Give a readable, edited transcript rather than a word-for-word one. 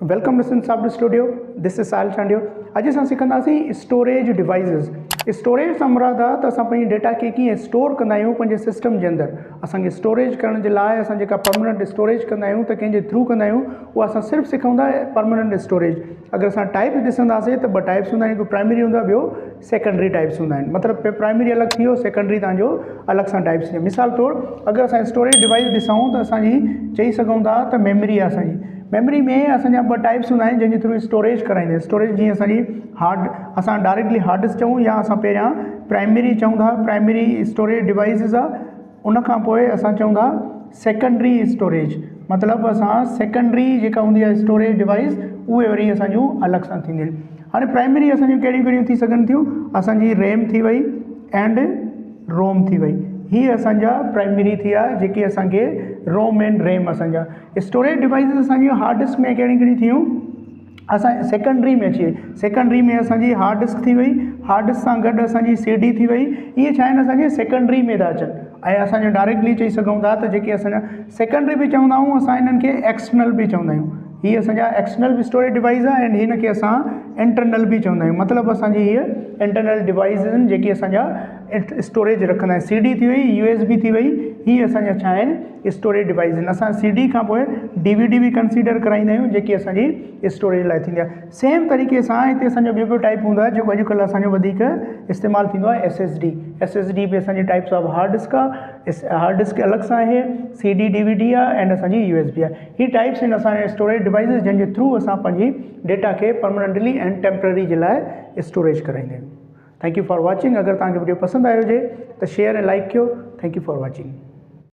Welcome to सिंसाब studio. This is साल चांडियो। अॼु असां सिखंदासीं स्टोरेज डिवाइसिस। स्टोरेज सां मुराद आहे त असां पंहिंजी डेटा खे कीअं स्टोर कंदा आहियूं पंहिंजे सिस्टम जे अंदरि। असांखे स्टोरेज करण जे लाइ असां जेका परमानेंट स्टोरेज कंदा आहियूं त कंहिंजे थ्रू कंदा आहियूं, उहा असां सिर्फ़ु सिखूं था परमानेंट स्टोरेज। अगरि असां टाइप ॾिसंदासीं त ॿ टाइप्स हूंदा आहिनि, हिकु प्राइमरी हूंदो आहे, ॿियो सेकेंडरी टाइप्स हूंदा आहिनि। मतिलबु प्राइमरी अलॻि थी वियो, सेकेंडरी तव्हांजो अलॻि सां टाइप्स थी वियो। मिसाल तौरु अगरि असां स्टोरेज डिवाइस ॾिसूं त असांजी चई सघूं था त मेमरी आहे असांजी। मेमरी में असांजा ॿ टाइप्स हूंदा आहिनि जंहिंजे थ्रू स्टोरेज कराईंदा आहिनि। स्टोरेज जीअं असांजी असां डायरेक्टली हार्ड डिस्क चऊं या असां पहिरियां प्राइमरी चऊं था, प्राइमरी स्टोरेज डिवाइसिस आहे। उनखां पोइ असां चऊं था सेकेंडरी स्टोरेज, मतिलबु असां सेकेंडरी जेका हूंदी आहे स्टोरेज डिवाइस, उहे वरी असांजूं अलॻि सां थींदियूं आहिनि। हाणे प्राइमरी असांजूं कहिड़ियूं कहिड़ियूं थी सघनि थियूं? असांजी रैम थी वई एंड रोम थी वई। ही असांजा प्राइमरी थी आहे जेकी असांखे रोम एंड रैम असांजा। स्टोरेज डिवाइसिस असांजियूं हार्ड डिस्क में कहिड़ियूं कहिड़ियूं थियूं? असां सेकेंडरी में अची वई। सेकेंडरी में असांजी हार्ड डिस्क थी वई, हार्ड डिस्क सां गॾु असांजी CD थी वई। इहे छा आहिनि? असांजे सेकेंडरी में था अचनि। ऐं असांजो डायरेक्टली चई सघूं था त जेके असांजा सेकेंडरी बि चवंदा आहियूं, असां हिननि खे एक्सटर्नल बि चवंदा आहियूं। हीअ असांजा एक्सटर्नल स्टोरेज डिवाइस आहे एंड हिन खे असां इंटरनल बि चवंदा आहियूं। मतिलबु असांजी हीअ इंटरनल डिवाइस आहिनि जेके असांजा स्टोरेज रखंदा आहिनि। CD थी वई, USB थी वई, हीअ असांजा छा आहिनि? स्टोरेज डिवाइस आहिनि। असां CD खां पोइ DVD बि कंसीडर कराईंदा आहियूं जेकी असांजी स्टोरेज लाइ थींदी आहे। सेम तरीक़े सां हिते असांजो ॿियो टाइप हूंदो आहे जेको अॼुकल्ह असांजो वधीक इस्तेमालु थींदो आहे, SSD बि असांजी टाइप्स ऑफ हार्ड डिस्क आहे। हार्ड डिस्क अलॻि सां आहे, CD DVD आहे एंड असांजी USB आहे। ही टाइप्स आहिनि असांजे स्टोरेज डिवाइसिस जंहिंजे थ्रू असां पंहिंजी डेटा खे परमानेंटली एंड टेम्पररी जे लाइ स्टोरेज कराईंदा आहियूं। Thank you for watching. अगर तव्हांखे वीडियो पसंद आयो हुजे त शेयर ऐं लाइक कयो। Thank you for watching.